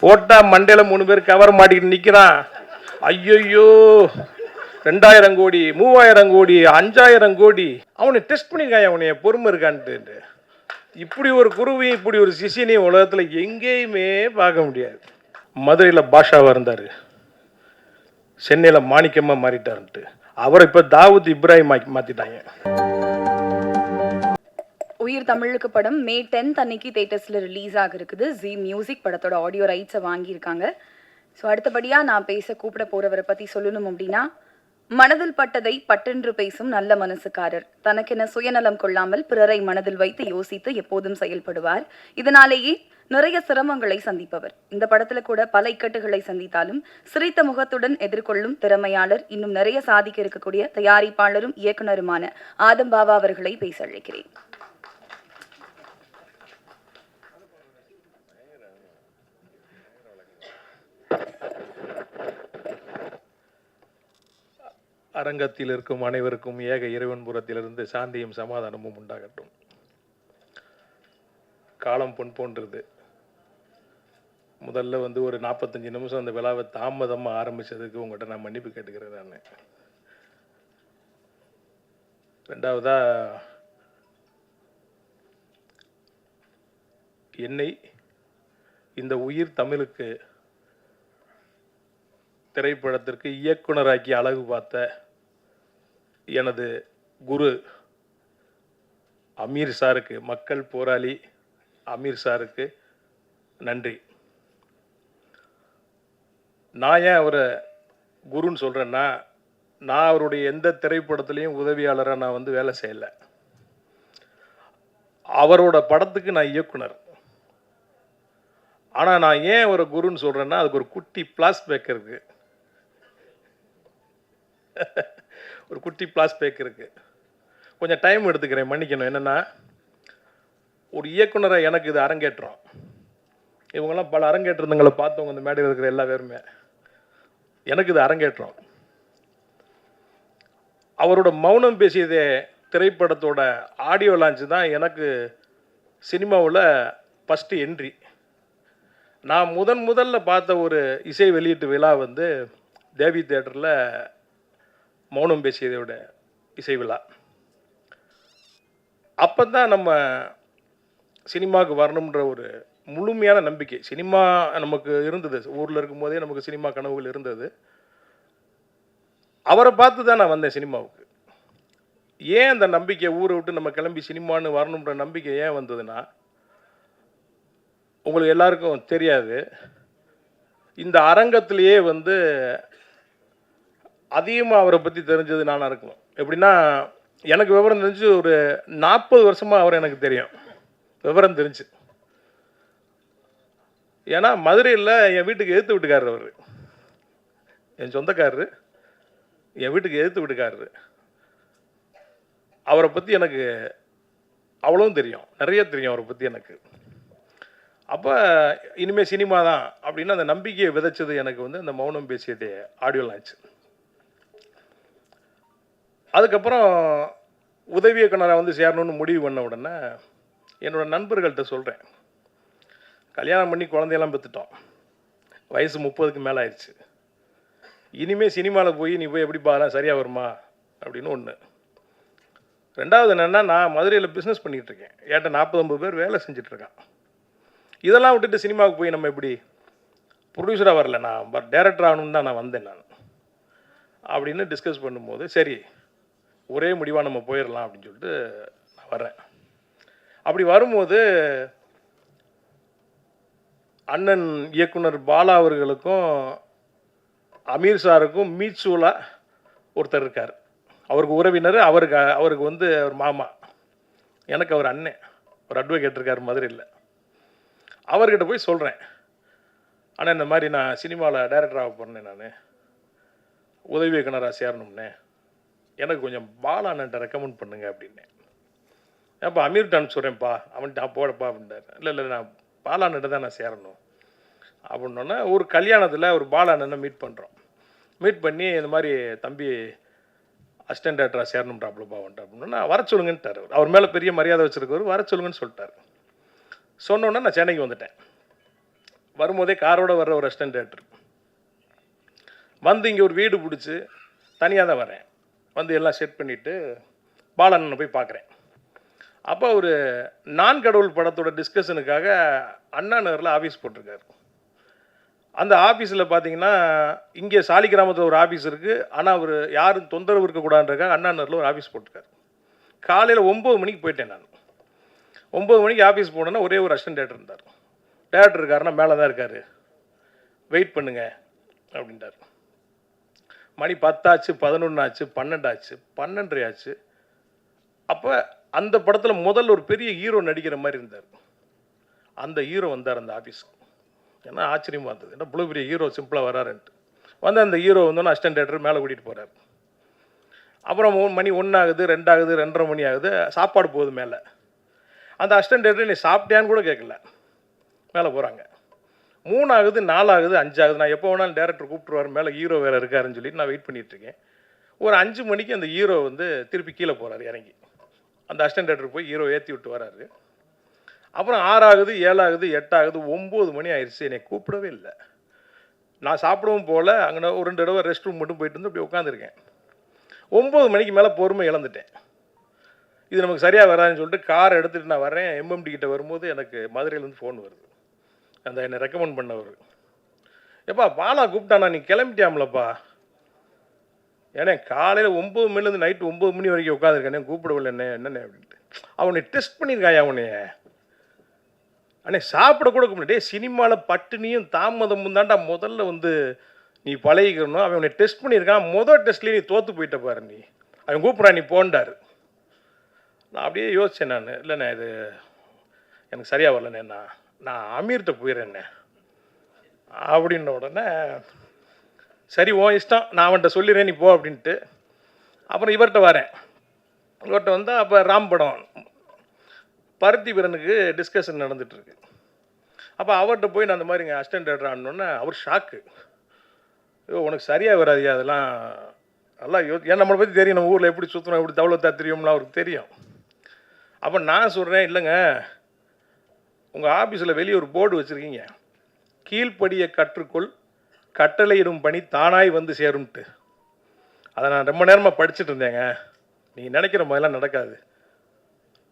போட்டா மண்டையில 3 பேர் கவர் மாட்டிக்கிட்டு நிக்கிறான். ஐயோ 2000 கோடி 3000 கோடி 5000 கோடி அவனை டெஸ்ட் பண்ணிருக்கான். அவனைய பொறுமை இருக்கான்ட்டு. இப்படி ஒரு குருவையும் இப்படி ஒரு சிஷியனையும் உலகத்துல எங்கேயுமே பார்க்க முடியாது. மதுரையில பாஷாவா இருந்தாரு, சென்னையில மாணிக்கமா மாறிட்டாருன்ட்டு அவரை இப்ப தாவூத் இப்ராஹிம் மாத்திட்டாங்க. உயிர் தமிழுக்கு படம் மே 10 அன்னைக்கு தேட்டர்ஸ்ல ரிலீஸ் ஆக இருக்குது. ஜி மியூசிக் படத்தோட ஆடியோ ரைட்ஸை வாங்கியிருக்காங்க. ஸோ அடுத்தபடியாக நான் பேச கூப்பிட போகிறவரை பற்றி சொல்லணும் அப்படின்னா, மனதில் பட்டதை பட்டென்று பேசும் நல்ல மனசுக்காரர். தனக்கென சுயநலம் கொள்ளாமல் பிறரை மனதில் வைத்து யோசித்து எப்போதும் செயல்படுவார். இதனாலேயே நிறைய சிரமங்களை சந்திப்பவர். இந்த படத்துல கூட பல இக்கட்டுகளை சந்தித்தாலும் சிரித்த முகத்துடன் எதிர்கொள்ளும் திறமையாளர், இன்னும் நிறைய சாதிக்க இருக்கக்கூடிய தயாரிப்பாளரும் இயக்குனருமான ஆதம் பாபா அவர்களை பேச அழைக்கிறேன். அரங்கத்தில் இருக்கும் அனைவருக்கும் ஏக இறைவன்புறத்திலிருந்து சாந்தியும் சமாதானமும் உண்டாகட்டும். காலம் பொன் போன்றது. முதல்ல ஒரு 45 நிமிஷம் அந்த விழாவை தாமதமாக ஆரம்பிச்சதுக்கு உங்கள்கிட்ட நான் மன்னிப்பு கேட்டுக்கிறேன். நான் ரெண்டாவதா என்னை இந்த உயிர் தமிழுக்கு திரைப்படத்திற்கு இயக்குனராக்கி அழகு பார்த்த எனது குரு அமீர் சாருக்கு, மக்கள் போராளி அமீர் சாருக்கு நன்றி. நான் ஏன் அவரை குருன்னு சொல்கிறேன்னா, நான் அவருடைய எந்த திரைப்படத்துலேயும் உதவியாளராக நான் வேலை செய்யலை. அவரோட படத்துக்கு நான் இயக்குனர். ஆனால் நான் ஏன் அவரை குருன்னு சொல்கிறேன்னா, அதுக்கு ஒரு குட்டி பிளாஸ்பேக் இருக்குது. ஒரு குட்டி பிளாஸ்பேக் இருக்குது. கொஞ்சம் டைம் எடுத்துக்கிறேன், மன்னிக்கணும். என்னென்னா, ஒரு இயக்குனரை எனக்கு இது அரங்கேற்றம். இவங்கெல்லாம் பல அரங்கேற்றங்களை பார்த்தவங்க இந்த மேடையில் இருக்கிற எல்லா பேருமே. எனக்கு இது அரங்கேற்றம். அவரோட மௌனம் பேசியதே திரைப்படத்தோட ஆடியோ லான்ச் தான் எனக்கு சினிமாவில் ஃபஸ்ட்டு என்ட்ரி. நான் முதல்ல பார்த்த ஒரு இசை வெளியீட்டு விழா தேவி தியேட்டரில் மௌனம் பேசியதோட இசை விழா. அப்போ தான் நம்ம சினிமாவுக்கு வரணுன்ற ஒரு முழுமையான நம்பிக்கை சினிமா நமக்கு இருந்தது. ஊரில் இருக்கும்போதே நமக்கு சினிமா கனவுகள் இருந்தது. அவரை பார்த்து தான் நான் வந்தேன் சினிமாவுக்கு. ஏன் அந்த நம்பிக்கை, ஊரை விட்டு நம்ம கிளம்பி சினிமான்னு வரணுன்ற நம்பிக்கை ஏன் வந்ததுன்னா, உங்களுக்கு எல்லாருக்கும் தெரியாது, இந்த அரங்கத்திலேயே அதிகமாக அவரை பற்றி தெரிஞ்சது நானாக இருக்கணும். எப்படின்னா, எனக்கு விவரம் தெரிஞ்சு ஒரு 40 வருஷமாக அவரை எனக்கு தெரியும், விவரம் தெரிஞ்சு. ஏன்னா மதுரையில் என் வீட்டுக்கு எதிர்த்து வீட்டுக்காரர் அவர், என் சொந்தக்காரரு, என் வீட்டுக்கு எதிர்த்து வீட்டுக்காரரு. அவரை பற்றி எனக்கு அவ்வளவும் தெரியும், நிறைய தெரியும் அவரை பற்றி எனக்கு. அப்போ இனிமேல் சினிமா தான் அப்படின்னு அந்த நம்பிக்கையை விதைச்சது எனக்கு அந்த மௌனம் பேசியதே ஆடியோ லான்ச். அதுக்கப்புறம் உதவி இயக்குனராக சேரணும்னு முடிவு பண்ண உடனே என்னோடய நண்பர்கள்ட்ட சொல்கிறேன், கல்யாணம் பண்ணி குழந்தையெல்லாம் பெற்றுட்டோம், வயசு 30க்கு மேலே ஆயிடுச்சு, இனிமேல் சினிமாவில் போய் நீ போய் எப்படி பாரு சரியாக வருமா அப்படின்னு ஒன்று. ரெண்டாவது என்னென்னா, நான் மதுரையில் பிஸ்னஸ் பண்ணிகிட்ருக்கேன், ஏன்ட்ட 40-50 பேர் வேலை செஞ்சிட்ருக்கான். இதெல்லாம் விட்டுட்டு சினிமாவுக்கு போய் நம்ம எப்படி, ப்ரொடியூசராக வரல, நான் டைரக்டர் ஆகணுன்னு தான் நான் வந்தேன் நான் அப்படின்னு டிஸ்கஸ் பண்ணும்போது, சரி ஒரே முடிவாக நம்ம போயிடலாம் அப்படின்னு சொல்லிட்டு நான் வரேன். அப்படி வரும்போது அண்ணன் இயக்குனர் பாலா அவர்களுக்கும் அமீர் சாருக்கும் மீட்சூலாக ஒருத்தர் இருக்கார். அவருக்கு உறவினர், அவருக்கு அவர் மாமா, எனக்கு அவர் அண்ணன், ஒரு அட்வொகேட் இருக்கார் மதுரையில். அவர்கிட்ட போய் சொல்கிறேன், ஆனால் இந்த மாதிரி நான் சினிமாவில் டைரக்டராக போனேன், நான் உதவி இயக்குனராக சேரணும்னே, எனக்கு கொஞ்சம் பாலாண்ணன்ட்ட ரெக்கமெண்ட் பண்ணுங்க அப்படின்னேன். ஏன்ப்பா அமீர்கிட்ட அனுப்பிச்சுட்றேன்ப்பா, அவன்கிட்ட போடப்பா அப்படின்ட்டார். இல்லை நான் பாலாண்ணன்ட்ட தான் நான் சேரணும் அப்படின்னோன்னா, ஒரு கல்யாணத்தில் ஒரு பாலாண்ணனை மீட் பண்ணுறோம். மீட் பண்ணி இந்த மாதிரி தம்பி அசிஸ்டன்ட் டேரக்டராக சேரணும்ட்டாப்லப்பா வந்துட்டு அப்படின்னா, வர சொல்லுங்கன்ட்டார். அவர் மேலே பெரிய மரியாதை வச்சுருக்கவர், வர சொல்லுங்கன்னு சொல்லிட்டார். சொன்னோன்னே நான் சென்னைக்கு வந்துட்டேன். வரும்போதே காரோட வர்ற ஒரு அசிஸ்டன்ட் டேரக்டர் வந்து இங்கே ஒரு வீடு பிடிச்சி தனியாக தான் வரேன். வந்து எல்லாம் செட் பண்ணிவிட்டு பாலண்ணனை போய் பார்க்குறேன். அப்போ ஒரு நான் கடவுள் படத்தோட டிஸ்கஷனுக்காக அண்ணா நகரில் ஆஃபீஸ் போட்டிருக்காரு. அந்த ஆஃபீஸில் பார்த்தீங்கன்னா இங்கே சாலிகிராமத்தில் ஒரு ஆஃபீஸ் இருக்குது. ஆனால் அவர் யாரும் தொந்தரவு இருக்கக்கூடாதுன்றக்காக அண்ணா நகரில் ஒரு ஆஃபீஸ் போட்டிருக்காரு. காலையில் 9 மணிக்கு போயிட்டேன் நான். 9 மணிக்கு ஆஃபீஸ் போனேன்னா ஒரே ஒரு அசிஸ்டன்ட் டேரக்டர் இருந்தார். டேரக்டர் இருக்காருன்னா மேலே தான் இருக்கார், வெயிட் பண்ணுங்க அப்படின்ட்டார். மணி 10 ஆச்சு, 11 ஆச்சு, 12 ஆச்சு, 12:30 ஆச்சு. அப்போ அந்த படத்தில் முதல்ல ஒரு பெரிய ஹீரோ நடிக்கிற மாதிரி இருந்தார். அந்த ஹீரோ வந்தார் அந்த ஆஃபீஸுக்கு. ஏன்னா ஆச்சரியமாக இருந்தது, ஏன்னா இவ்வளோ பெரிய ஹீரோ சிம்பிளாக வராருன்ட்டு. வந்து அந்த ஹீரோ வந்தோன்னா அசிஸ்டன்ட் டேரக்டர் மேலே கூட்டிகிட்டு போகிறார். அப்புறம் மணி 1 ஆகுது, 2 ஆகுது, 2:30 மணி ஆகுது, சாப்பாடு போகுது மேலே. அந்த அசிஸ்டன்ட் டேரக்டர் நீ சாப்பிட்டியான்னு கூட கேட்கல, மேலே போகிறாங்க. 3 ஆகுது, 4 ஆகுது, 5 ஆகுது. நான் எப்போ வேணாலும் டேரக்டர் கூப்பிட்டுருவார், மேலே ஹீரோ வேறு இருக்காருன்னு சொல்லிட்டு நான் வெயிட் பண்ணிகிட்ருக்கேன். ஒரு 5 மணிக்கு அந்த ஹீரோ வந்து திருப்பி கீழே போகிறார் இறங்கி. அந்த அசிஸ்டன்ட் டேரக்டர் போய் ஹீரோ ஏற்றி விட்டு வராரு. அப்புறம் 6 ஆகுது, 7 ஆகுது, 8 ஆகுது, 9 மணி ஆயிடுச்சு. என்னை கூப்பிடவே இல்லை. நான் சாப்பிடவும் போகல. அங்கே ஒரு 2 தடவை ரெஸ்ட் ரூம் மட்டும் போயிட்டு வந்து அப்படி உட்காந்துருக்கேன். 9 மணிக்கு மேலே பொறுமை இழந்துட்டேன். இது நமக்கு சரியாக வராதுன்னு சொல்லிட்டு கார் எடுத்துகிட்டு நான் வரேன். எம்எம்டி கிட்ட வரும்போது எனக்கு மதுரையிலேருந்து ஃபோன் வருது. அந்த என்னை ரெக்கமெண்ட் பண்ணவர், எப்பா பாலா கூப்பிட்டானா, நீ கிளம்பிட்டியாமலப்பா. ஏன்னா காலையில் 9 மணிலேருந்து நைட்டு 9 மணி வரைக்கும் உட்காந்துருக்கேனே, கூப்பிடவில்லை என்னண்ணே அப்படின்ட்டு. அவனை டெஸ்ட் பண்ணியிருக்காயா அவனைய. அண்ணே சாப்பிடக்கூட கூப்பிட்டே, சினிமாவில் பட்டினியும் தாமதமும் தாண்டா முதல்ல வந்து நீ பழகிக்கணும். அவன் உன்னை டெஸ்ட் பண்ணியிருக்கான். முதல் டெஸ்ட்லேயே நீ தோற்று போயிட்ட பாரு, நீ அவன் கூப்பிட்றான், நீ போண்டாரு. நான் அப்படியே யோசித்தேன். நான் இல்லைண்ணே இது எனக்கு சரியாக வரலண்ணே, நான் அமீர்கிட்ட போயிடுறேண்ணே அப்படின்ன உடனே சரி ஓ இஷ்டம், நான் அவன்கிட்ட சொல்லிடுறேன், நீ போ அப்படின்ட்டு. அப்புறம் இவர்கிட்ட வரேன். இவர்கிட்ட வந்தால் அப்போ ராம் படம் பருத்தி வீரனுக்கு டிஸ்கஷன் நடந்துகிட்ருக்கு. அப்போ அவர்கிட்ட போய் நான் அந்த மாதிரிங்க அசிஸ்டன்ட் டேரக்டர் ஆனோடனே அவர் ஷாக்கு. ஐயோ உனக்கு சரியாக வராதியா அதெல்லாம், நல்லா ஏன் நம்மளை பற்றி தெரியும், நம்ம ஊரில் எப்படி சுற்றணும், எப்படி தவளத்தா தெரியும்லாம் அவருக்கு தெரியும். அப்போ நான் சொல்கிறேன், இல்லைங்க உங்கள் ஆஃபீஸில் வெளியே ஒரு போர்டு வச்சுருக்கீங்க, கீழ்ப்படியை கற்றுக்கொள், கட்டளையிடும் பணி தானாய் வந்து சேரும்ட்டு. அதை நான் ரொம்ப நேரமாக படிச்சுட்டு இருந்தேங்க. நீங்கள் நினைக்கிற மாதிரிலாம் நடக்காது,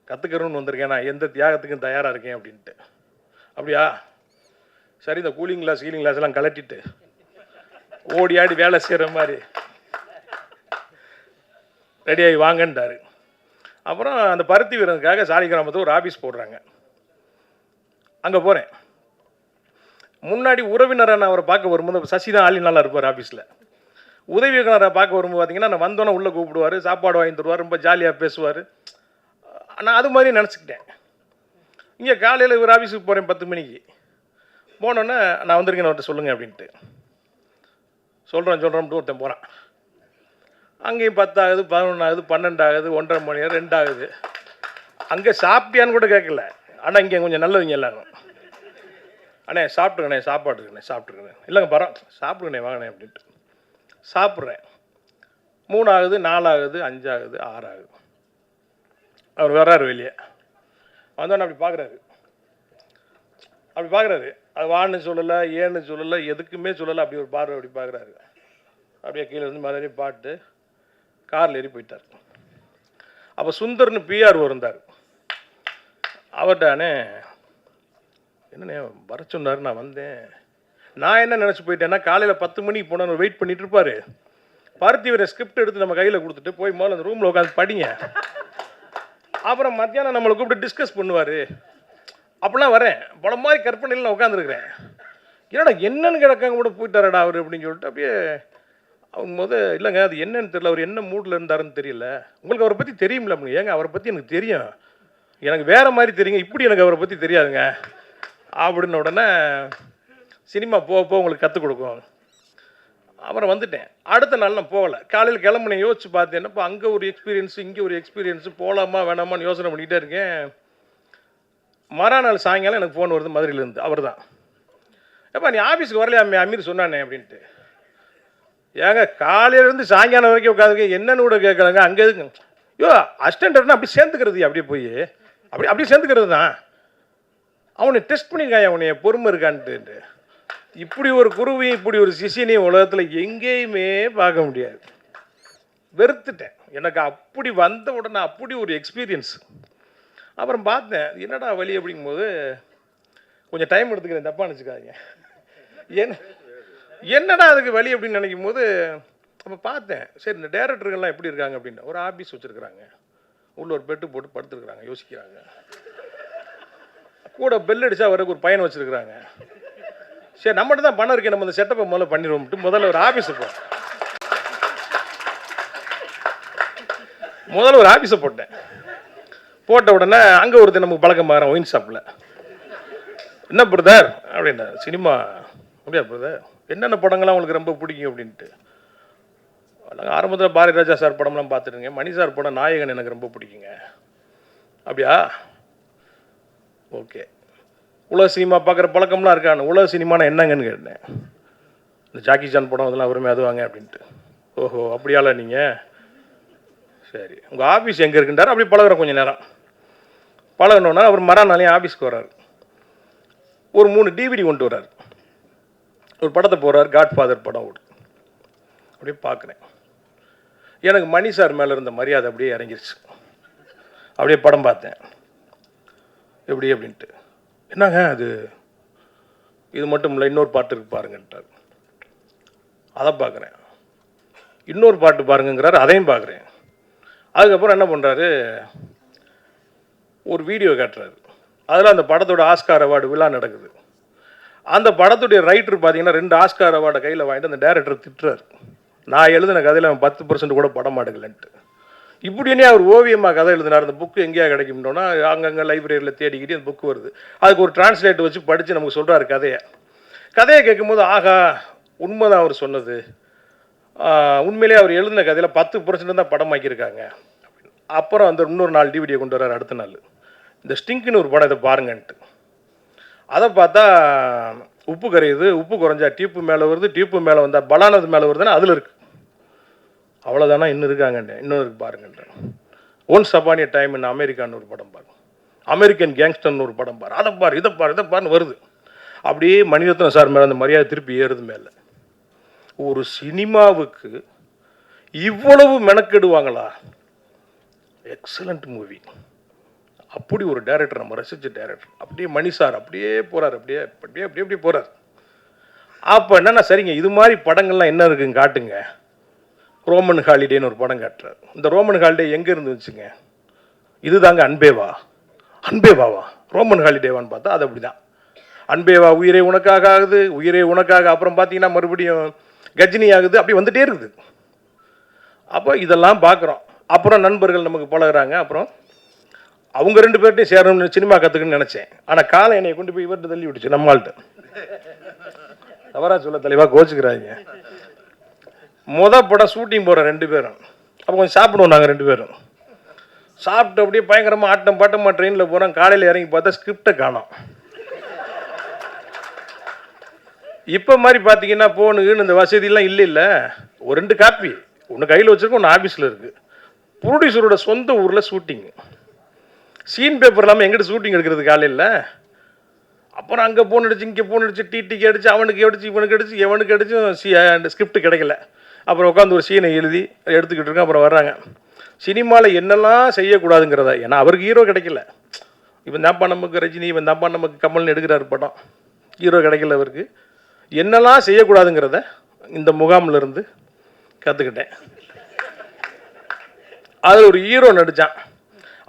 கற்றுக்கிறோன்னு வந்திருக்கேன், நான் எந்த தியாகத்துக்கும் தயாராக இருக்கேன் அப்படின்ட்டு. அப்படியா சரி, இந்த கூலிங் கிளாஸ் ஹீலிங் கிளாஸ் எல்லாம் கலட்டிட்டு ஓடி ஆடி வேலை செய்கிற மாதிரி ரெடியாகி வாங்கன்ட்டார். அப்புறம் அந்த பருத்தி வீரனுக்காக சாலிகிராமத்தில் ஒரு ஆஃபீஸ் போடுறாங்க. அங்கே போகிறேன். முன்னாடி உறவினரை நான் அவரை பார்க்க வரும்போது சசி தான் ஆளி நல்லா இருப்பார் ஆஃபீஸில். உதவி இயக்குனரை பார்க்க வரும்போது பார்த்தீங்கன்னா நான் வந்தோன்னே உள்ளே கூப்பிடுவார், சாப்பாடு வாங்கி தருவார், ரொம்ப ஜாலியாக பேசுவார். நான் அது மாதிரி நினச்சிக்கிட்டேன். இங்கே காலையில் இவர் ஆஃபீஸுக்கு போகிறேன் 10 மணிக்கு. போனோன்னே நான் வந்திருக்கேன் அவர்கிட்ட சொல்லுங்கள் அப்படின்ட்டு. சொல்கிறேன்ட்டு ஒருத்தன் போகிறான். அங்கேயும் 10 ஆகுது, 11 ஆகுது, 12 ஆகுது, 1:30 மணி, 2 ஆகுது. அங்கே சாப்பிட்டியான்னு கூட கேட்கல. ஆனால் இங்கே கொஞ்சம் நல்லவங்க எல்லாரும், அண்ணே சாப்பிட்டுக்கண்ணே, சாப்பாடு இருக்குண்ணே, சாப்பிட்டுருக்கண்ணே. இல்லைங்க பரவாயில்ல சாப்பிடுங்கண்ணே, வாங்கண்ணே அப்படின்ட்டு. சாப்பிட்றேன். 3 ஆகுது, 4 ஆகுது, 5 ஆகுது, 6 ஆகுது. அவர் வர்றாரு வெளியே. வந்தோன்னே அப்படி பார்க்குறாரு. அது வான்னு சொல்லலை, ஏன்னு சொல்லலை, எதுக்குமே சொல்லலை. அப்படி ஒரு பார்வை அப்படி பார்க்குறாரு. அப்படியே கீழே இருந்து மேலே பாட்டு காரில் ஏறி போயிட்டார். அப்போ சுந்தர்னு பிஆர் இருந்தார். அவர்கிட்ட என்னண்ணே வர சொன்னார், நான் வந்தேன். நான் என்ன நினச்சி போயிட்டேன்னா காலையில் 10 மணிக்கு போனால் வெயிட் பண்ணிட்டு இருப்பார். பருத்தி வீர ஸ்கிரிப்ட் எடுத்து நம்ம கையில் கொடுத்துட்டு போய் முதல்ல அந்த ரூமில் உட்காந்து படிங்க, அப்புறம் மத்தியானம் நம்மளை கூப்பிட்டு டிஸ்கஸ் பண்ணுவார். அப்படிலாம் வரேன். பல மாதிரி கற்பனையில் நான் உட்காந்துருக்கிறேன். என்னடா என்னன்னு கிடக்காங்க கூட போயிட்டாரடா அவர் அப்படின்னு சொல்லிட்டு அப்படியே அவங்க இல்லைங்க அது என்னன்னு தெரியல, அவர் என்ன மூடில் இருந்தாருன்னு தெரியல. உங்களுக்கு அவரை பற்றி தெரியுமில்ல அப்படின்னு. ஏங்க அவரை பற்றி எனக்கு தெரியும், எனக்கு வேறு மாதிரி தெரியுங்க, இப்படி எனக்கு அவரை பற்றி தெரியாதுங்க அப்படின்ன உடனே சினிமா போக உங்களுக்கு கற்றுக் கொடுக்கும். அப்புறம் வந்துட்டேன். அடுத்த நாள் நான் போகலை. காலையில் கிளம்புனேன். யோசிச்சு பார்த்தேன், இப்போ அங்கே ஒரு எக்ஸ்பீரியன்ஸு, இங்கே ஒரு எக்ஸ்பீரியன்ஸு, போகலாமா வேணாமான்னு யோசனை பண்ணிக்கிட்டே இருக்கேன். மறுநாள் சாயங்காலம் எனக்கு ஃபோன் வருது மதுரையிலேருந்து. அவர் தான், எப்பா நீ ஆஃபீஸுக்கு வரலையா அமீர் சொன்னானே அப்படின்ட்டு. ஏங்க காலையிலேருந்து சாயங்காலம் வரைக்கும் உட்காந்துருக்கேன், என்னன்னு கூட கேட்கலாங்க. அங்கே எதுக்கு ஐயோ அசிஸ்டன்ட்னா அப்படி சேர்ந்துக்கிறது, அப்படியே போய் அப்படியே சேர்ந்துக்கிறது தான். அவனை டெஸ்ட் பண்ணியிருக்கான், அவனைய பொறுமை இருக்கான்ட்டு. இப்படி ஒரு குருவையும் இப்படி ஒரு சிஷியனையும் உலகத்தில் எங்கேயுமே பார்க்க முடியாது. வெறுத்துட்டேன். எனக்கு அப்படி வந்த உடனே அப்படி ஒரு எக்ஸ்பீரியன்ஸ். அப்புறம் பார்த்தேன், என்னடா வழி அப்படிங்கும்போது கொஞ்சம் டைம் எடுத்துக்கிறேன், தப்பாக நினச்சிக்காதீங்க. என்னடா அதுக்கு வழி அப்படின்னு நினைக்கும் போது அப்போ பார்த்தேன், சரி இந்த டேரக்டர்கள்லாம் எப்படி இருக்காங்க அப்படின்னா, ஒரு ஆஃபீஸ் வச்சுருக்குறாங்க, உள்ள ஒரு பெட்டு போட்டு படுத்துருக்குறாங்க, யோசிக்கிறாங்க. கூட பெல் அடித்தா வரக்கு ஒரு பையனை வச்சுருக்குறாங்க. சரி நம்மகிட்ட தான் பணம் இருக்கே, நம்ம இந்த செட்டப்பை முதல்ல பண்ணிடுவோம்ட்டு முதல்ல ஒரு ஆஃபீஸை போட்டேன். முதல்ல ஒரு ஆஃபீஸை போட்டேன். போட்ட உடனே அங்கே ஒருத்தர் நமக்கு பழக்கம் பாரு ஒயின் ஷாப்பில். என்ன பிரதர் அப்படின்னா, சினிமா அப்படியா பிரதர், என்னென்ன படங்கள்லாம் உங்களுக்கு ரொம்ப பிடிக்கும் அப்படின்ட்டு. நாங்கள் ஆரம்பத்தில் பாரதி ராஜா சார் படம்லாம் பார்த்துருங்க, மணி சார் படம் நாயகன் எனக்கு ரொம்ப பிடிக்குங்க. அப்படியா, ஓகே. உலக சினிமா பார்க்குற பழக்கம்லாம் இருக்கான்னு. உலக சினிமானா என்னங்கன்னு கேட்டேன். இந்த ஜாக்கி சான் படம் அதெல்லாம் வருமே அதுவாங்க அப்படின்ட்டு. ஓஹோ அப்படியால நீங்கள், சரி உங்கள் ஆஃபீஸ் எங்கே இருக்குன்றார். அப்படி பழகுறோம் கொஞ்சம் நேரம். பழகணுன்னா அவர் மறுநாளையும் ஆஃபீஸ்க்கு வர்றாரு. ஒரு 3 டிவிடி கொண்டு வர்றாரு. ஒரு படத்தை போடுறாரு, காட்ஃபாதர் படம் ஓடு. அப்படியே பார்க்குறேன், எனக்கு மணி சார் மேலே இருந்த மரியாதை அப்படியே இறங்கிருச்சு. அப்படியே படம் பார்த்தேன், எப்படி அப்படின்ட்டு. என்னங்க அது, இது மட்டும் இல்லை இன்னொரு பாட்டு இருக்கு பாருங்கன்ட்டார். அதை பார்க்குறேன். இன்னொரு பாட்டு பாருங்கிறார், அதையும் பார்க்குறேன். அதுக்கப்புறம் என்ன பண்ணுறாரு, ஒரு வீடியோ காட்டுறாரு. அதில் அந்த படத்தோட ஆஸ்கார் அவார்டு விழா நடக்குது. அந்த படத்துடைய ரைட்டர் பார்த்தீங்கன்னா 2 ஆஸ்கார் அவார்டை கையில் வாங்கிட்டு அந்த டேரக்டர் திட்டுறாரு, நான் எழுதின கதையில் அவன் 10% கூட படம் மாட்டுக்கலன்ட்டு. இப்படின்னே அவர் ஓவியமாக கதை எழுதினார். அந்த புக்கு எங்கேயா கிடைக்கும்னோன்னா அங்கங்கே லைப்ரரியில் தேடிக்கிட்டு அந்த புக்கு வருது. அதுக்கு ஒரு டிரான்ஸ்லேட் வச்சு படித்து நமக்கு சொல்கிறாரு கதையை கேட்கும்போது, ஆகா உண்மைதான் அவர் சொன்னது, உண்மையிலே அவர் எழுதின கதையில் 10% தான் படமாக்கியிருக்காங்க. அப்புறம் அந்த இன்னொரு 4 டிவிடியை கொண்டு வர்றாரு. அடுத்த நாள் இந்த ஸ்டிங்க்னு ஒரு படம், இதை பாருங்கன்ட்டு. அதை பார்த்தா உப்பு கரையுது, உப்பு குறைஞ்சா டியூப்பு மேலே வருது, டியூப்பு மேலே வந்தால் பலானது மேலே வருதுன்னா அதில் இருக்குது. அவ்வளோதானா, இன்னும் இருக்காங்கன்றேன். இன்னும் இருக்கு பாருங்கன்றேன். Once upon a time in அமெரிக்கான்னு ஒரு படம் பாரு, அமெரிக்கன் கேங்ஸ்டர்னு ஒரு படம் பாரு, அதை பாரு இதை பாருன்னு வருது. அப்படியே மணிரத்னம் சார் மேலே அந்த மரியாதை திருப்பி ஏறுது மேலே. ஒரு சினிமாவுக்கு இவ்வளவு மெனக்கெடுவாங்களா? Excellent movie. அப்படி ஒரு டைரக்டர், நம்ம ரசித்த டைரக்டர். அப்படியே மணி சார் அப்படியே போகிறார், அப்படியே அப்படியே அப்படியே அப்படியே போகிறார். அப்போ என்னென்னா, சரிங்க இது மாதிரி படங்கள்லாம் என்ன இருக்குங்க காட்டுங்க. ரோமன் ஹாலிடேன்னு ஒரு படம் காட்டுறாரு. இந்த ரோமன் ஹாலிடே எங்கே இருந்து வச்சுங்க, இது தாங்க அன்பேவாவா ரோமன் ஹாலிடேவான்னு பார்த்தா அது அப்படி தான். அன்பேவா உயிரே உனக்காக ஆகுது, உயிரே உனக்காக. அப்புறம் பார்த்தீங்கன்னா மறுபடியும் கஜினி ஆகுது, அப்படி வந்துகிட்டே இருக்குது. அப்போ இதெல்லாம் பார்க்குறோம். அப்புறம் நண்பர்கள் நமக்கு பழகுறாங்க. அப்புறம் அவங்க 2 பேர்ட்டையும் சேரணும்னு சினிமா கற்றுக்குன்னு நினச்சேன். ஆனால் காலம் என்னை கொண்டு போய் இவர்கிட்ட தள்ளி விட்டுச்சு, நம்மள்கிட்ட. தவறா சொல்ல தலைவா, கோச்சுக்கிறாங்க. படம் ஷூட்டிங் போகிறோம் 2 பேரும். அப்போ கொஞ்சம் சாப்பிடுவோம் நாங்கள் 2 பேரும். சாப்பிட்டு அப்படியே பயங்கரமாக ஆட்டம் பாட்டமாக ட்ரெயினில் போகிறோம். காலையில் இறங்கி பார்த்தா ஸ்கிரிப்டை காணோம். இப்போ மாதிரி பார்த்தீங்கன்னா ஃபோனுக்குன்னு இந்த வசதியெல்லாம் இல்லை. ஒரு 2 காப்பி, ஒன்று கையில் வச்சுருக்கோம், ஒன்று ஆஃபீஸில் இருக்குது. ப்ரொடியூசரோட சொந்த ஊரில் ஷூட்டிங்கு. சீன் பேப்பர் இல்லாமல் எங்கிட்ட ஷூட்டிங் எடுக்கிறது காலையில். அப்புறம் அங்கே ஃபோன் அடிச்சு, இங்கே ஃபோன் அடிச்சு, டிடிக்கு அடிச்சு, அவனுக்கு அடிச்சு, இவனுக்கு அடிச்சு, எவனுக்கு அடிச்சும் ஸ்கிரிப்ட் கிடைக்கல. அப்புறம் உட்காந்து ஒரு சீனை எழுதி எடுத்துக்கிட்டு இருக்கேன். அப்புறம் வர்றாங்க, சினிமாவில் என்னெல்லாம் செய்யக்கூடாதுங்கிறத. ஏன்னா அவருக்கு ஹீரோ கிடைக்கல. இவன் தான்ப்பா நமக்கு ரஜினி, இவன் தான்ப்பா நமக்கு கமல்னு எடுக்கிறாரு படம். ஹீரோ கிடைக்கல அவருக்கு. என்னெல்லாம் செய்யக்கூடாதுங்கிறத இந்த முகாமில் இருந்து கற்றுக்கிட்டேன். அதில் ஒரு ஹீரோ நடித்தான்.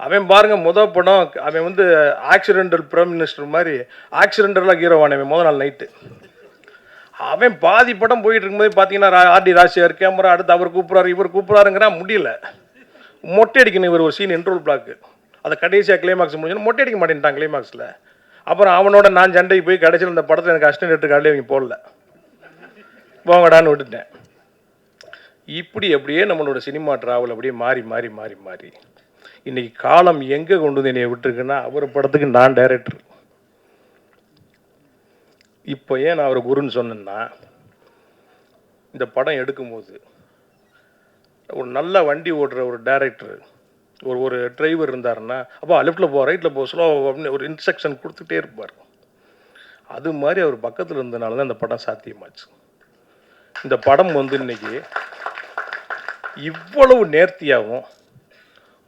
அவன் பாருங்கள், படம் அவன் ஆக்சிடென்டல் பிரைம் மினிஸ்டர் மாதிரி ஆக்சிடென்டலாக ஹீரோவானவன். நாள் நைட்டு அவன் பாதி படம் போயிட்டு இருக்கும்போது பார்த்தீங்கன்னா ஆர்டி ராஜசேகர் கேமரா அடுத்து அவர் கூப்பிட்றாரு, இவர் கூப்பிட்றாருங்கிறா முடியல. மொட்டை அடிக்கணும் இவர் ஒரு சீன், இன்ட்ரோல் பிளாக்கு. அதை கடைசியாக கிளைமாக்ஸ் முடிஞ்சோன்னு மொட்டை அடிக்க மாட்டேன்ட்டான் கிளைமாக்ஸில். அப்புறம் அவனோட நான் சண்டைக்கு போய் கடைசியில் இந்த படத்தில் எனக்கு அசிஸ்டன்ட் கார்டில் இவங்க போடல, போங்கடான்னு விட்டுட்டேன். இப்படி அப்படியே நம்மளோட சினிமா ட்ராவல் அப்படியே மாறி மாறி மாறி மாறி இன்றைக்கி காலம் எங்கே கொண்டு வந்து என்னை விட்டுருக்குன்னா, அவர் படத்துக்கு நான் டைரக்டர். இப்போ ஏன் நான் அவரை குருன்னு சொன்னேன்னா, இந்த படம் எடுக்கும்போது ஒரு நல்ல வண்டி ஓட்டுற ஒரு டைரக்டர், ஒரு டிரைவர் இருந்தாருன்னா, அப்போ லெஃப்ட்டில் போ, ரைட்டில் போ, ஸ்லோ அப்படின்னு ஒரு இன்ஸ்ட்ரக்ஷன் கொடுத்துட்டே இருப்பார். அது மாதிரி அவர் பக்கத்தில் இருந்தனால தான் இந்த படம் சாத்தியமாச்சு. இந்த படம் வந்து இன்னைக்கு இவ்வளவு நேர்த்தியாகவும்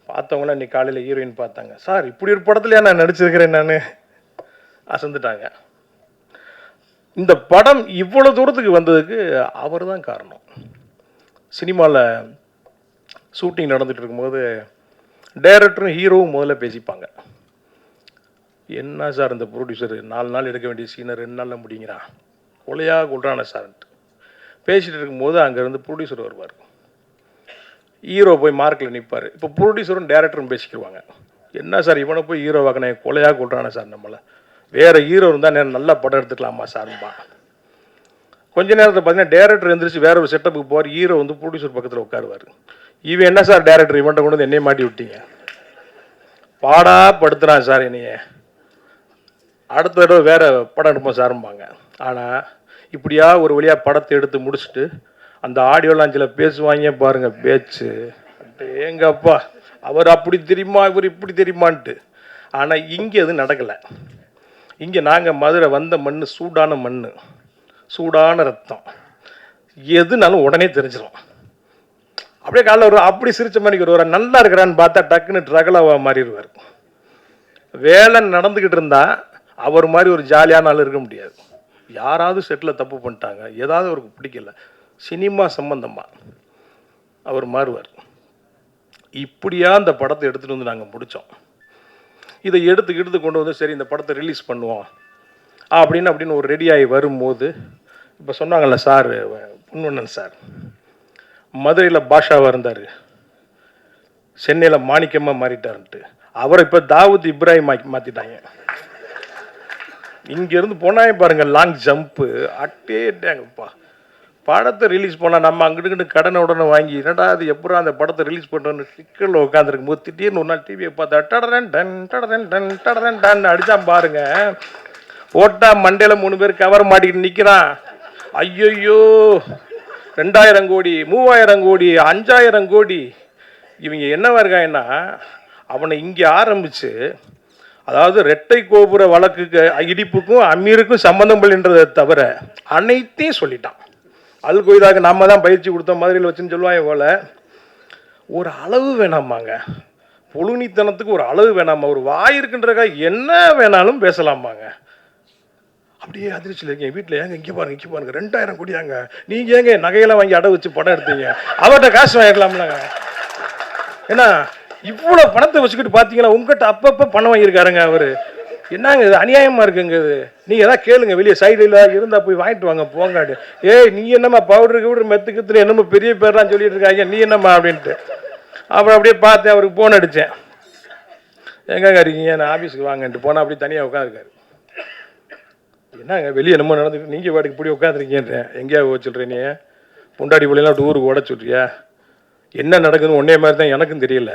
பார்த்தவங்களாம் இன்னைக்கு காலையில் ஹீரோயின் பார்த்தாங்க, சார் இப்படி ஒரு படத்துலையா நான் நடிச்சிருக்கிறேன், நான் அசந்துட்டாங்க. இந்த படம் இவ்வளோ தூரத்துக்கு வந்ததுக்கு அவர் தான் காரணம். சினிமாவில் ஷூட்டிங் நடந்துகிட்டு இருக்கும்போது டைரக்டரும் ஹீரோவும் முதல்ல பேசிப்பாங்க. என்ன சார் இந்த ப்ரொடியூசர் 4 நாள் எடுக்க வேண்டிய சீனை 2 நாளில் முடிங்கிறான், கொலையாக கொள்றான சார்ன்ட்டு பேசிகிட்டு இருக்கும்போது அங்கேருந்து ப்ரொடியூசர் வருவார். ஹீரோ போய் மார்க்கில் நிற்பார். இப்போ ப்ரொடியூசரும் டேரக்டரும் பேசிக்கிடுவாங்க, என்ன சார் இவனை போய் ஹீரோ வாக்கினேன், கொலையாக கொள்றானே சார், நம்மளை வேறு ஹீரோ இருந்தால் நல்ல படம் எடுத்துக்கலாமா சார்பா. கொஞ்ச நேரத்தில் பார்த்தீங்கன்னா டேரக்டர் எழுந்திரிச்சு வேற ஒரு செட்டப்புக்கு போவார், ஹீரோ வந்து ப்ரொடியூசர் பக்கத்தில் உட்காருவார். இவன் என்ன சார் டேரக்டர் இவன்ட்ட கொண்டு வந்து என்னைய மாட்டி விட்டீங்க, பாடா படுத்துறான் சார் என்னைய, அடுத்த தடவை வேறு படம் எடுப்போம் சாரும்பாங்க. ஆனால் இப்படியா ஒரு வழியாக படத்தை எடுத்து முடிச்சுட்டு அந்த ஆடியோ லாஞ்சில் பேசுவாங்க பாருங்கள் பேச்சு, எங்கப்பா அவர் அப்படி தெரியுமா இவர் இப்படி தெரியுமான்ட்டு. ஆனால் இங்கே அது நடக்கலை. இங்கே நாங்கள் மதுரை வந்த மண் சூடான மண், சூடான ரத்தம், எதுனாலும் உடனே தெரிஞ்சிடும். அப்படியே காலைல ஒரு அப்படி சிரிச்ச மாதிரி வருவார், நல்லா இருக்கிறான்னு பார்த்தா டக்குன்னு ட்ரகலாக மாறிடுவார். வேலை நடந்துக்கிட்டு இருந்தால் அவர் மாதிரி ஒரு ஜாலியான ஆள் இருக்க முடியாது. யாராவது செட்டில் தப்பு பண்ணிட்டாங்க, ஏதாவது அவருக்கு பிடிக்கல, சினிமா சம்பந்தமாக அவர் மாறுவார். இப்படியா இந்த படத்தை எடுத்துகிட்டு வந்து நாங்கள் முடித்தோம். இதை எடுத்து கொண்டு வந்து சரி இந்த படத்தை ரிலீஸ் பண்ணுவோம் அப்படின்னு ஒரு ரெடியாகி வரும்போது இப்போ சொன்னாங்கல்ல சார் பொன்வண்ணன் சார், மதுரையில் பாஷாவாக இருந்தார், சென்னையில் மாணிக்கமாக மாறிட்டாருன்ட்டு அவரை இப்போ தாவூத் இப்ராஹிம் மாற்றிட்டாங்க. இங்கேருந்து போனாங்க பாருங்கள் லாங் ஜம்ப்பு, அட்டேட்டாங்கப்பா. படத்தை ரிலீஸ் பண்ணால் நம்ம அங்கிட்டு கடனை உடனே வாங்கி என்னடா அது எப்படா அந்த படத்தை ரிலீஸ் பண்ணுறோன்னு சிக்கலில் உட்காந்துருக்கும் போது திடீர்னு ஒரு நாள் டிவியை பார்த்தா டடரன் டன் டடரன் டன் டடரன் டன் அடித்தான் பாருங்க. போட்டால் மண்டையில் 3 பேர் கவர் மாட்டிக்கிட்டு நிற்கிறான். ஐயோ 2000 கோடி 3000 கோடி 5000 கோடி. இவங்க என்னவா இருக்காங்கன்னா அவனை இங்கே ஆரம்பித்து, அதாவது ரெட்டை கோபுர வழக்குக்கு இடிப்புக்கும் அமீருக்கும் சம்மந்தம் இல்லைன்றதை தவிர அனைத்தையும் சொல்லிட்டான். அல் கொய்தாக்கு நம்ம தான் பயிற்சி கொடுத்த மாதிரியில் வச்சுன்னு சொல்லுவாங்க போல. ஒரு அளவு வேணாமாங்க, புழுனித்தனத்துக்கு ஒரு அளவு வேணாமா, ஒரு வாய் இருக்குன்றக்காக என்ன வேணாலும் பேசலாமாங்க. அப்படியே அதிர்ச்சியில் இருக்கீங்க வீட்டில், ஏங்க இங்கே பாருங்க 2000 கோடியாங்க, நீங்கள் ஏங்க நகையெல்லாம் வாங்கி அடை வச்சு படம் எடுத்தீங்க, அவர்கிட்ட காசு வாங்கிக்கலாம்லங்க. ஏன்னா இவ்வளோ பணத்தை வச்சுக்கிட்டு பார்த்தீங்களா உங்கள்கிட்ட அப்பப்போ பணம் வாங்கியிருக்காருங்க அவர். என்னங்க இது அநியாயமாக இருக்குங்க இது. நீங்கள் எதாவது கேளுங்க, வெளியே சைடில் இருந்தால் போய் வாங்கிட்டு வாங்க போங்காடு. ஏய் நீ என்னம்மா பவுடருக்கு மெத்துக்குத்துல என்னமோ பெரிய பேர்லாம் சொல்லிட்டு இருக்காங்க, நீ என்னம்மா அப்படின்ட்டு. அப்புறம் அப்படியே பார்த்தேன், அவருக்கு ஃபோன் அடித்தேன், எங்கங்க இருக்கீங்க, நான் ஆஃபீஸுக்கு வாங்கன்ட்டு போனால் அப்படியே தனியாக உட்காந்துருக்காரு. என்னங்க வெளியே என்னமோ நடந்துட்டு நீங்கள் வாட்டுக்கு இப்படி உட்காந்துருக்கீன்றேன். எங்கேயா சொல்கிறேன், நீ பொண்டாடி பிள்ளைலாம் அப்படி ஊருக்கு ஓட சொல்றியா, என்ன நடக்குதுன்னு ஒன்றே மாதிரி தான் எனக்கும் தெரியல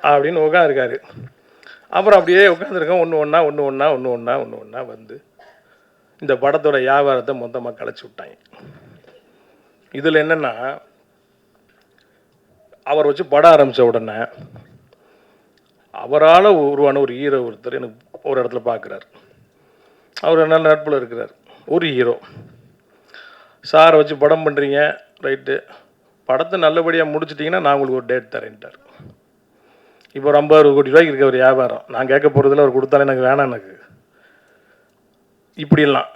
அப்படின்னு உட்காந்துருக்காரு. அப்புறம் அப்படியே உட்காந்துருக்கோம், ஒன்று ஒன்றா வந்து இந்த படத்தோட வியாபாரத்தை மொத்தமாக கலைச்சி விட்டாங்க. இதில் என்னென்னா அவர் வச்சு படம் ஆரம்பித்த உடனே அவரால் உருவான ஒரு ஹீரோ ஒருத்தர் எனக்கு ஒரு இடத்துல பார்க்குறாரு. அவர் நல்ல நட்பில் இருக்கிறார். ஒரு ஹீரோ சாரை வச்சு படம் பண்ணுறீங்க, ரைட்டு, படத்தை நல்லபடியாக முடிச்சிட்டிங்கன்னா நான் உங்களுக்கு ஒரு டேட் தரேன்ட்டார். இப்போ ஒரு 50 கோடி ரூபாய்க்கு இருக்க ஒரு வியாபாரம், நான் கேட்க போகிறதில்ல, அவர் கொடுத்தாலும் எனக்கு வேணாம் எனக்கு. இப்படிலாம்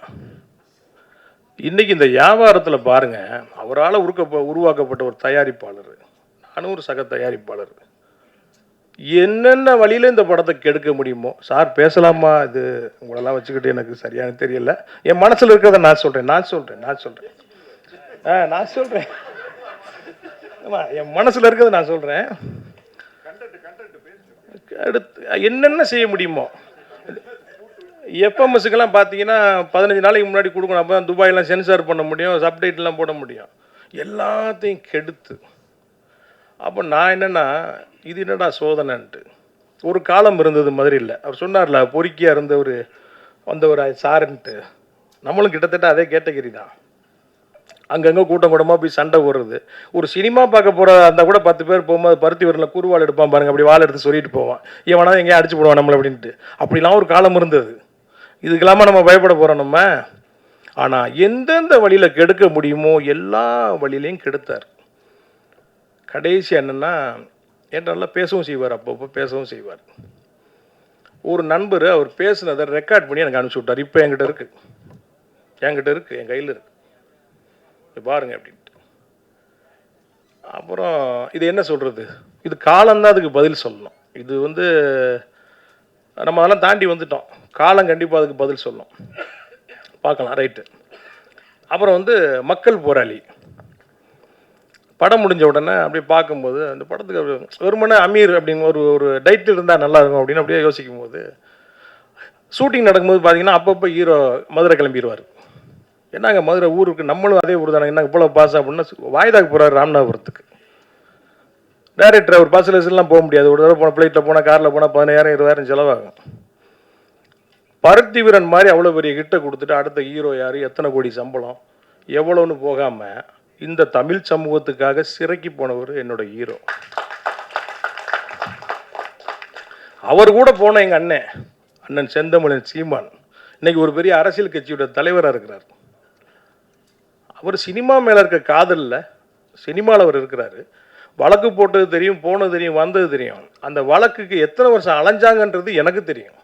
இன்றைக்கி இந்த வியாபாரத்தில் பாருங்கள், அவரால் உருவாக்கப்பட்ட ஒரு தயாரிப்பாளர், நானும் ஒரு சக தயாரிப்பாளர், என்னென்ன வழியில் இந்த படத்தை கெடுக்க முடியுமோ. சார் பேசலாமா, இது உங்களெல்லாம் வச்சுக்கிட்டு எனக்கு சரியான தெரியல, என் மனசில் இருக்கிறத நான் சொல்கிறேன் ஆமாம், என் மனசில் இருக்கிறத நான் சொல்கிறேன். அடுத்து என்னென்ன செய்ய முடியுமோ. எஃப்எம்எஸ்க்கெல்லாம் பார்த்தீங்கன்னா 15 நாளைக்கு முன்னாடி கொடுக்கணும், அப்போ தான் துபாயெலாம் சென்சார் பண்ண முடியும், சப்டைட்டிலாம் போட முடியும். எல்லாத்தையும் கெடுத்து அப்போ நான் என்னென்னா இது என்னடா சோதனைன்ட்டு. ஒரு காலம் இருந்தது மதுரையில், அவர் சொன்னார்ல பொறுக்கியாக இருந்தவர் வந்தவர் சாருன்ட்டு, நம்மளும் கிட்டத்தட்ட அதே கேட்டகரி தான். அங்கங்கே கூட்டமாக போய் சண்டை போடுறது. ஒரு சினிமா பார்க்க போகிற அந்த கூட 10 பேர் போகும்போது பருத்தி வரல குறுவாள் எடுப்பான் பாருங்க, அப்படி வாழை எடுத்து சொல்லிட்டு போவான், இவனா எங்கேயா அடிச்சு போடுவான் நம்மளை அப்படின்ட்டு. அப்படிலாம் ஒரு காலம் இருந்தது. இதுக்கெல்லாமா நம்ம பயப்பட போகிறோம் நம்ம? ஆனால் எந்தெந்த வழியில் கெடுக்க முடியுமோ எல்லா வழியிலையும் கெடுத்தார். கடைசி என்னென்னா என்றெல்லாம் பேசவும் செய்வார், அப்பப்போ பேசவும் செய்வார். ஒரு நண்பர் அவர் பேசுனதை ரெக்கார்ட் பண்ணி எனக்கு அனுப்பிச்சி விட்டார். இப்போ என்கிட்ட இருக்குது, என் கையில் இருக்குது, பாருங்க அப்படின்ட்டு. அப்புறம் இது என்ன சொல்கிறது, இது காலம்தான் அதுக்கு பதில் சொல்லணும். இது வந்து நம்ம அதெல்லாம் தாண்டி வந்துட்டோம். காலம் கண்டிப்பாக அதுக்கு பதில் சொல்லணும். பார்க்கலாம், ரைட்டு. அப்புறம் வந்து மக்கள் போராளி படம் முடிஞ்ச உடனே அப்படியே பார்க்கும்போது அந்த படத்துக்கு வெறுமனே அமீர் அப்படின்னு ஒரு டைட்டில் இருந்தால் நல்லா இருக்கும் அப்படின்னு அப்படியே யோசிக்கும் போது, ஷூட்டிங் நடக்கும்போது பார்த்தீங்கன்னா அப்பப்போ ஹீரோ மதுரை கிளம்பிடுவார். என்னங்க மதுரை ஊருக்கு, நம்மளும் அதே ஊர் தானே, என்ன இவ்வளோ பாஸ் அப்படின்னா வாய்தாக்கு போகிறார் ராமநாதபுரத்துக்கு. டைரக்டர் அவர் பஸ்ஸில் போக முடியாது, ஒரு தடவை போன ஃப்ளைட்டில் போனால் காரில் போனால் 10,000 20,000 செலவாகும். பருத்தி வீரன் மாதிரி அவ்வளோ பெரிய கிட்ட கொடுத்துட்டு அடுத்த ஹீரோ யார், எத்தனை கோடி சம்பளம், எவ்வளோன்னு போகாமல் இந்த தமிழ் சமூகத்துக்காக சிறைக்கு போனவர் என்னோட ஹீரோ. அவர் கூட போன எங்கள் அண்ணன் செந்தமிழன் சீமான் இன்னைக்கு ஒரு பெரிய அரசியல் கட்சியோட தலைவராக இருக்கிறார். அவர் சினிமா மேலே இருக்க காதலில் சினிமாவில் அவர் இருக்கிறாரு. வழக்கு போட்டது தெரியும், போனது தெரியும், வந்தது தெரியும். அந்த வழக்குக்கு எத்தனை வருஷம் அலைஞ்சாங்கன்றது எனக்கு தெரியும்.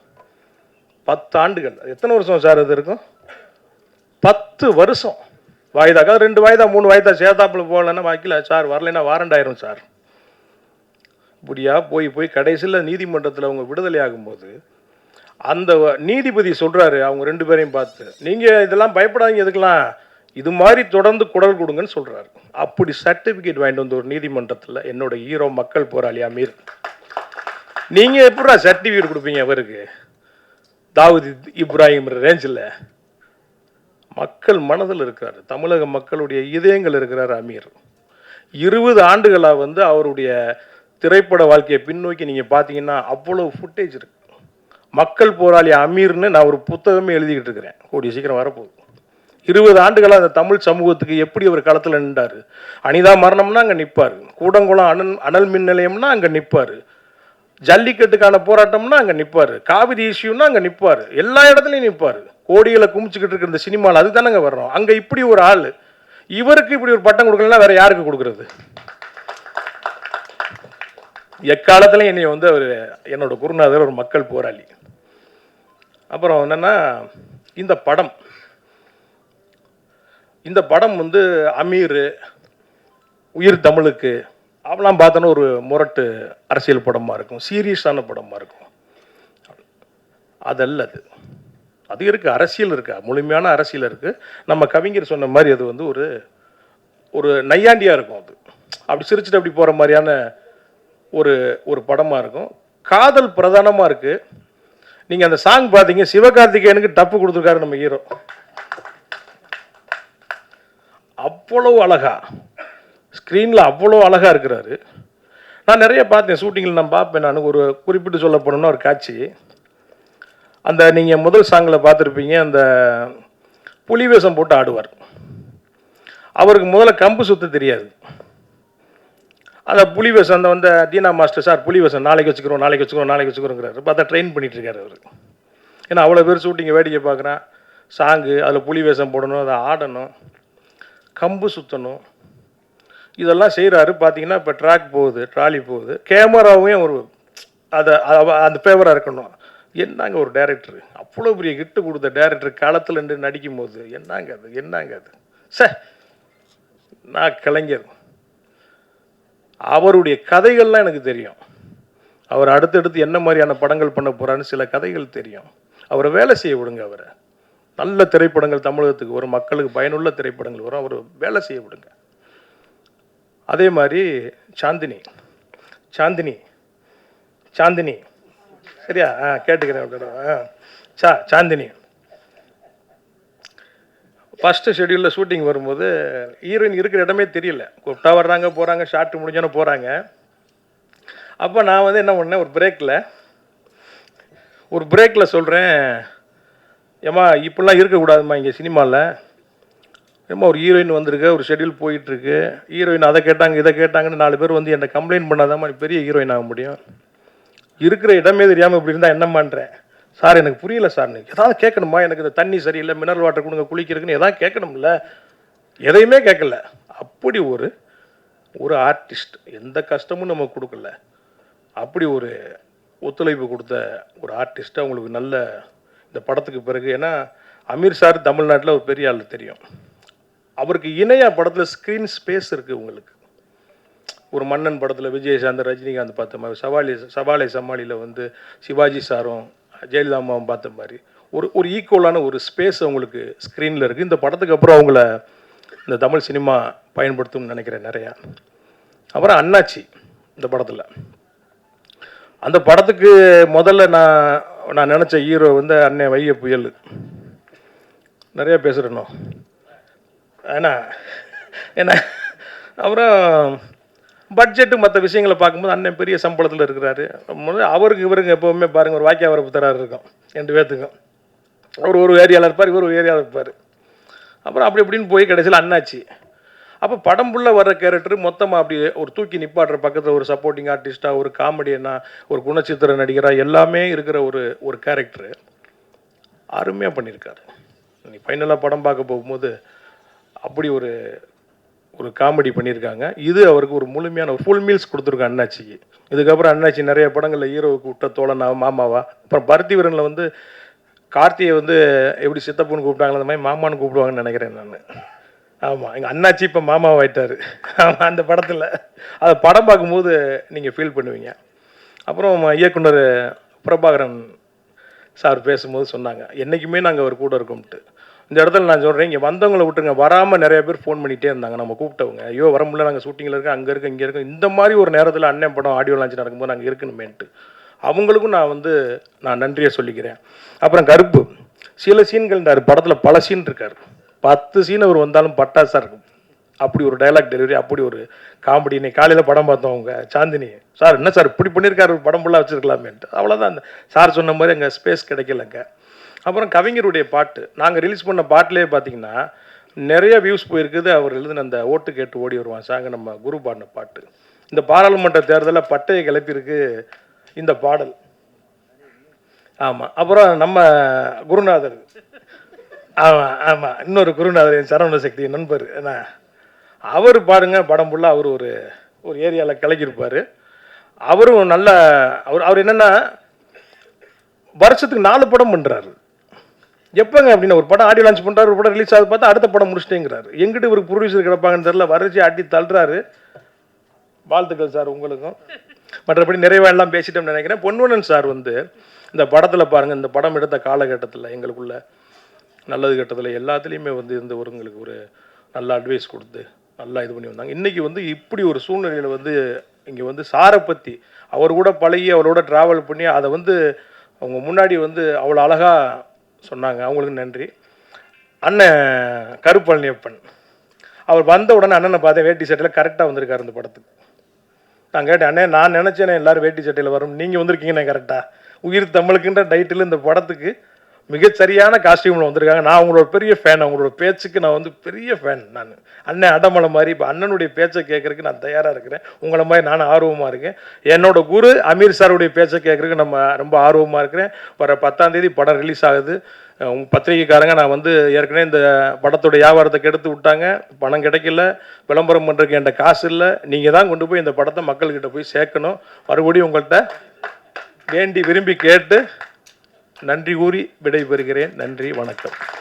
10 ஆண்டுகள். எத்தனை வருஷம் சார் அது இருக்கும்? 10 வருஷம். வாய்தாக்கா 2 வாய்தா 3 வாய்தா சேதாப்பில் போகலன்னா வாய்க்கல சார், வரலைன்னா வாரண்ட் ஆயிரும் சார். இப்படியா போய் கடைசியில் நீதிமன்றத்தில் அவங்க விடுதலை ஆகும்போது அந்த நீதிபதி சொல்கிறாரு அவங்க 2 பேரையும் பார்த்து, நீங்கள் இதெல்லாம் பயப்படாதீங்க, இதுக்கெல்லாம் இது மாதிரி தொடர்ந்து குரல் கொடுங்கன்னு சொல்கிறாரு. அப்படி சர்டிஃபிகேட் வாங்கிட்டு வந்து ஒரு நீதிமன்றத்தில் என்னோட ஹீரோ மக்கள் போராளி அமீர். நீங்கள் எப்படா சர்டிஃபிகேட் கொடுப்பீங்க அவருக்கு? தாவூத் இப்ராஹிம் ரேஞ்சில் மக்கள் மனதில் இருக்கிறார், தமிழக மக்களுடைய இதயங்கள் இருக்கிறார் அமீர். 20 ஆண்டுகளாக வந்து அவருடைய திரைப்பட வாழ்க்கையை பின்னோக்கி நீங்கள் பார்த்தீங்கன்னா அவ்வளோ ஃபுட்டேஜ் இருக்கு. மக்கள் போராளி அமீர்னு நான் ஒரு புத்தகமே எழுதிக்கிட்டு இருக்கிறேன், கூடிய சீக்கிரம் வரப்போகுது. 20 ஆண்டுகளாக அந்த தமிழ் சமூகத்துக்கு எப்படி அவர் களத்தில் நின்றார். அனிதா மரணம்னா அங்கே நிற்பார், கூடங்குளம் அனல் மின் நிலையம்னா அங்கே நிற்பார், ஜல்லிக்கட்டுக்கான போராட்டம்னா அங்கே நிற்பார், காவிரி இஷ்யூன்னா அங்கே நிற்பார், எல்லா இடத்துலையும் நிற்பார். கோடிகளை குமிச்சுக்கிட்டு இருக்கிற இந்த சினிமாவில் அதுதானங்க வர்றோம். அங்கே இப்படி ஒரு ஆள், இவருக்கு இப்படி ஒரு பட்டம் கொடுக்கலன்னா வேற யாருக்கு கொடுக்கறது? எக்காலத்திலையும் என்னை வந்து அவர் என்னோட குருநாதர், ஒரு மக்கள் போராளி. அப்புறம் என்னன்னா இந்த படம் வந்து அமீர், உயிர் தமிழுக்கு அவெல்லாம் பார்த்தோன்னா ஒரு முரட்டு அரசியல் படமாக இருக்கும், சீரியஸான படமாக இருக்கும். அதல்ல அது இருக்குது, அரசியல் இருக்கா, முழுமையான அரசியல் இருக்குது. நம்ம கவிஞர் சொன்ன மாதிரி அது வந்து ஒரு நையாண்டியாக இருக்கும். அது அப்படி சிரிச்சுட்டு அப்படி போகிற மாதிரியான ஒரு படமாக இருக்கும். காதல் பிரதானமாக இருக்குது. நீங்கள் அந்த சாங் பார்த்தீங்க, சிவகார்த்திகேயனுக்கு டப்பு கொடுத்துருக்காரு நம்ம ஹீரோ. அவ்வளோ அழகா ஸ்க்ரீனில் அவ்வளோ அழகாக இருக்கிறாரு. நான் நிறைய பார்த்தேன் ஷூட்டிங்கில், நான் பார்ப்பேன். நான் ஒரு குறிப்பிட்டு சொல்ல போனோம்னா ஒரு காட்சி, அந்த நீங்கள் முதல் சாங்கில் பார்த்துருப்பீங்க, அந்த புலி வேஷம் போட்டு ஆடுவார். அவருக்கு முதல்ல கம்பு சுத்த தெரியாது. அந்த புலி வேஷம் அந்த வந்து தீனா மாஸ்டர் சார் புலி வேஷம் நாளைக்கு வச்சுக்கிறோங்கிறாரு. பார்த்தா ட்ரெயின் பண்ணிட்டு இருக்காரு அவர். ஏன்னா அவ்வளோ பேர் ஷூட்டிங்கை வேடிக்கை பார்க்குறான், சாங்கு அதில் புலி வேஷம் போடணும், அதை ஆடணும், கம்பு சுற்றணும், இதெல்லாம் செய்கிறாரு. பார்த்தீங்கன்னா இப்போ ட்ராக் போகுது, ட்ராலி போகுது, கேமராவையும் ஒரு அந்த ஃபேவராக இருக்கணும். என்னங்க ஒரு டைரக்டர், அவ்வளோ பெரிய கிட்டு கொடுத்த டைரக்டர் காலத்தில் நின்று நடிக்கும் போது என்னங்க அது சார். நான் கலைஞர், அவருடைய கதைகள்லாம் எனக்கு தெரியும். அவர் அடுத்தடுத்து என்ன மாதிரியான படங்கள் பண்ண போகிறான்னு சில கதைகள் தெரியும். அவரை வேலை செய்ய விடுங்க. அவரை நல்ல திரைப்படங்கள் தமிழகத்துக்கு வரும், மக்களுக்கு பயனுள்ள திரைப்படங்கள் வரும், அவர் வேலை செய்ய விடுங்க. அதே மாதிரி சாந்தினி சரியா? கேட்டுக்கிறேன். சாந்தினி ஃபஸ்ட்டு ஷெடியூலில் ஷூட்டிங் வரும்போது ஹீரோயின் இருக்கிற இடமே தெரியல. கூப்பிட்டா வர்றாங்க, போகிறாங்க, ஷார்ட் முடிஞ்சோன்னே போகிறாங்க. அப்போ நான் வந்து என்ன பண்ணேன், ஒரு பிரேக்கில் சொல்கிறேன், ஏம்மா இப்படிலாம் இருக்கக்கூடாதும்மா இங்கே சினிமாவில். ஏம்மா ஒரு ஹீரோயின் வந்திருக்கு, ஒரு ஷெடியூல் போயிட்டுருக்கு, ஹீரோயின் அதை கேட்டாங்க இதை கேட்டாங்கன்னு 4 பேர் வந்து என்னை கம்ப்ளைண்ட் பண்ணாதாம்மா பெரிய ஹீரோயின் ஆக முடியும். இருக்கிற இடமே தெரியாமல் இப்படி இருந்தால் என்ன பண்ணுறேன். சார் எனக்கு புரியல சார், ஏதாவது கேட்கணுமா, எனக்கு இந்த தண்ணி சரியில்லை, மினரல் வாட்டர் கொடுங்க குளிக்கிறதுக்குன்னு எதாவது கேட்கணும்ல, எதையுமே கேட்கல. அப்படி ஒரு ஒரு ஆர்டிஸ்ட், எந்த கஷ்டமும் நமக்கு கொடுக்கல, அப்படி ஒரு ஒத்துழைப்பு கொடுத்த ஒரு ஆர்டிஸ்ட்டு. அவங்களுக்கு நல்ல இந்த படத்துக்கு பிறகு, ஏன்னா அமீர் சார் தமிழ்நாட்டில் ஒரு பெரிய ஆள் தெரியும், அவருக்கு இணையாக படத்தில் ஸ்க்ரீன் ஸ்பேஸ் இருக்குது. உங்களுக்கு ஒரு மன்னன் படத்தில் விஜயசாந்த் ரஜினிகாந்த் பார்த்த மாதிரி, சவாலை சமாளியில் வந்து சிவாஜி சாரும் ஜெயலலிதா அம்மாவும் பார்த்த மாதிரி ஒரு ஈக்குவலான ஒரு ஸ்பேஸ் அவங்களுக்கு ஸ்க்ரீனில் இருக்குது. இந்த படத்துக்கு அப்புறம் அவங்கள இந்த தமிழ் சினிமா பயன்படுத்தும்னு நினைக்கிறேன் நிறையா. அப்புறம் அண்ணாச்சி இந்த படத்தில், அந்த படத்துக்கு முதல்ல நான் நினச்ச ஹீரோ வந்து அண்ணன் வைய புயல். நிறைய பேசுகிறேனோ ஏன்னா அப்புறம் பட்ஜெட்டு மற்ற விஷயங்களை பார்க்கும்போது அண்ணன் பெரிய சம்பளத்தில் இருக்கிறாரு. அவருக்கு இவருக்கு எப்போவுமே பாருங்கள் ஒரு வாக்கிய வரப்பு தராரு இருக்கும் 2 பேர்த்துக்கும். அவர் ஒரு ஏரியாவில் இருப்பார், இவர் ஒரு ஏரியாவில் இருப்பார். அப்புறம் அப்படி இப்படின்னு போய் கடைசியில் அண்ணாச்சி. அப்போ படம் ஃபுல்லாக வர்ற கேரக்டர் மொத்தமாக அப்படி ஒரு தூக்கி நிப்பாடுற பக்கத்தில் ஒரு சப்போர்ட்டிங் ஆர்டிஸ்ட்டாக, ஒரு காமெடியனா, ஒரு குணச்சித்திர நடிகராக எல்லாமே இருக்கிற ஒரு கேரக்டரு அருமையாக பண்ணியிருக்காரு. நீ ஃபைனலாக படம் பார்க்க போகும்போது அப்படி ஒரு காமெடி பண்ணியிருக்காங்க. இது அவருக்கு ஒரு முழுமையான ஒரு ஃபுல் மீல்ஸ் கொடுத்துருக்காங்க அண்ணாச்சிக்கு. இதுக்கப்புறம் அண்ணாச்சி நிறைய படங்களில் ஹீரோவுக்கு விட்ட தோழனா மாமாவா, அப்புறம் பருத்தி வீரனில் வந்து கார்த்தியை வந்து எப்படி சித்தப்புன்னு கூப்பிட்டாங்களோ அந்த மாதிரி மாமான்னு கூப்பிடுவாங்கன்னு நினைக்கிறேன் நான். ஆமாம், எங்கள் அண்ணாச்சி இப்போ மாமாவாயிட்டார். ஆமாம், அந்த படத்தில் அதை படம் பார்க்கும்போது நீங்கள் ஃபீல் பண்ணுவீங்க. அப்புறம் இயக்குனர் பிரபாகரன் சார் பேசும்போது சொன்னாங்க, என்றைக்குமே நாங்கள் அவர் கூட இருக்கோம்ட்டு. இந்த இடத்துல நான் சொல்கிறேன், இங்கே வந்தவங்களை விட்டுருங்க, வராமல் நிறைய பேர் ஃபோன் பண்ணிகிட்டே இருந்தாங்க நம்ம கூப்பிட்டவங்க. ஐயோ வர முடியல, நாங்கள் ஷூட்டிங்கில் இருக்கோம், அங்கே இருக்கோம், இங்கே இருக்கோம். இந்த மாதிரி ஒரு நேரத்தில் அண்ணன் படம் ஆடியோ லான்ச் நடக்கும்போது நாங்கள் இருக்கணுமேன்ட்டு அவங்களுக்கும் நான் நன்றியை சொல்லிக்கிறேன். அப்புறம் கருப்பு சில சீன்கள் படத்தில் பல சீன் இருக்கார், 10 சீன் அவர் வந்தாலும் பட்டாசாக இருக்கும். அப்படி ஒரு டைலாக் டெலிவரி, அப்படி ஒரு காமெடி. இன்னைக்கு காலையில் படம் பார்த்தோம், அவங்க சாந்தினி சார் என்ன சார் இப்படி பண்ணியிருக்காரு, படம் ஃபுல்லாக வச்சுருக்கலாமேன்ட்டு. அவ்வளோதான், அந்த சார் சொன்ன மாதிரி அங்கே ஸ்பேஸ் கிடைக்கலங்க. அப்புறம் கவிஞருடைய பாட்டு நாங்கள் ரிலீஸ் பண்ண பாட்டிலே பார்த்தீங்கன்னா நிறைய வியூஸ் போயிருக்குது. அவர் எழுதின அந்த ஓட்டு கேட்டு ஓடி வருவான் சாங்க, நம்ம குரு பாடின பாட்டு. இந்த பாராளுமன்ற தேர்தலில் பட்டையை கிளப்பியிருக்கு இந்த பாடல். ஆமாம், அப்புறம் நம்ம குருநாதர், ஆமாம் ஆமாம், இன்னொரு குருநாதர் என் சரவண சக்தி நண்பர், என்ன அவர் பாருங்க படம் ஃபுல்லாக அவர் ஒரு ஏரியாவில் கிளக்கியிருப்பார். அவரும் நல்ல அவர் என்னென்னா வருஷத்துக்கு 4 படம் பண்ணுறாரு. எப்போங்க அப்படின்னா ஒரு படம் ஆடியோ லான்ச் பண்ணுறாரு, ஒரு படம் ரிலீஸ் ஆகுது, பார்த்தா அடுத்த படம் முடிச்சிட்டேங்கிறாரு. எங்கிட்ட இவருக்கு ப்ரொடியூசர் கிடப்பாங்கன்னு தெரியல, வரைச்சி அடி தள்ளுறாரு. வாழ்த்துக்கள் சார் உங்களுக்கும். மற்றபடி நிறைவாக எல்லாம் பேசிட்டோம்னு நினைக்கிறேன். பொன்வண்ணன் சார் வந்து இந்த படத்தில் பாருங்கள், இந்த படம் எடுத்த காலகட்டத்தில் எங்களுக்குள்ள நல்லது கட்டத்தில் எல்லாத்துலேயுமே வந்து எங்களுக்கு ஒரு நல்ல அட்வைஸ் கொடுத்து நல்லா இது பண்ணி வந்தாங்க. இன்றைக்கி வந்து இப்படி ஒரு சூழ்நிலையில் வந்து இங்கே வந்து சாரை பற்றி அவர் கூட பழகி அவரோட ட்ராவல் பண்ணி அதை வந்து அவங்க முன்னாடி வந்து அவ்வளோ அழகாக சொன்னாங்க. அவங்களுக்கு நன்றி. அண்ணன் கருப்பழனியப்பன் அவர் வந்த உடனே அண்ணனை பார்த்தேன் வேட்டி சட்டையில் கரெக்டாக வந்திருக்காரு இந்த படத்துக்கு. நான் கேட்டேன், அண்ணே நான் நினச்சேனே எல்லோரும் வேட்டி சட்டையில் வரும், நீங்கள் வந்திருக்கீங்கண்ணே கரெக்டாக. உயிர் தமிழுக்குன்ற டைட்டில் இந்த படத்துக்கு மிகச்சரியான காஸ்டியூமில் வந்திருக்காங்க. நான் அவங்களோட பெரிய ஃபேன், அவங்களோட பேச்சுக்கு நான் வந்து பெரிய ஃபேன். நான் அண்ணன் அடமலை மாதிரி இப்போ அண்ணனுடைய பேச்சை கேட்குறதுக்கு நான் தயாராக இருக்கிறேன். உங்களை மாதிரி நானும் ஆர்வமாக இருக்கேன். என்னோட குரு அமீர் சாருடைய பேச்சை கேட்குறதுக்கு நம்ம ரொம்ப ஆர்வமாக இருக்கிறேன். வர 10ஆம் தேதி படம் ரிலீஸ் ஆகுது. பத்திரிகைக்காரங்க நான் வந்து ஏற்கனவே இந்த படத்தோட வியாபாரத்தை கெடுத்து விட்டாங்க, பணம் கிடைக்கல, விளம்பரம் பண்ணுறதுக்கு என்கிட்ட காசு இல்லை. நீங்கள் தான் கொண்டு போய் இந்த படத்தை மக்கள்கிட்ட போய் சேர்க்கணும். மறுபடியும் உங்கள்கிட்ட வேண்டி விரும்பி கேட்டு நன்றி கூறி விடைபெறுகிறேன். நன்றி, வணக்கம்.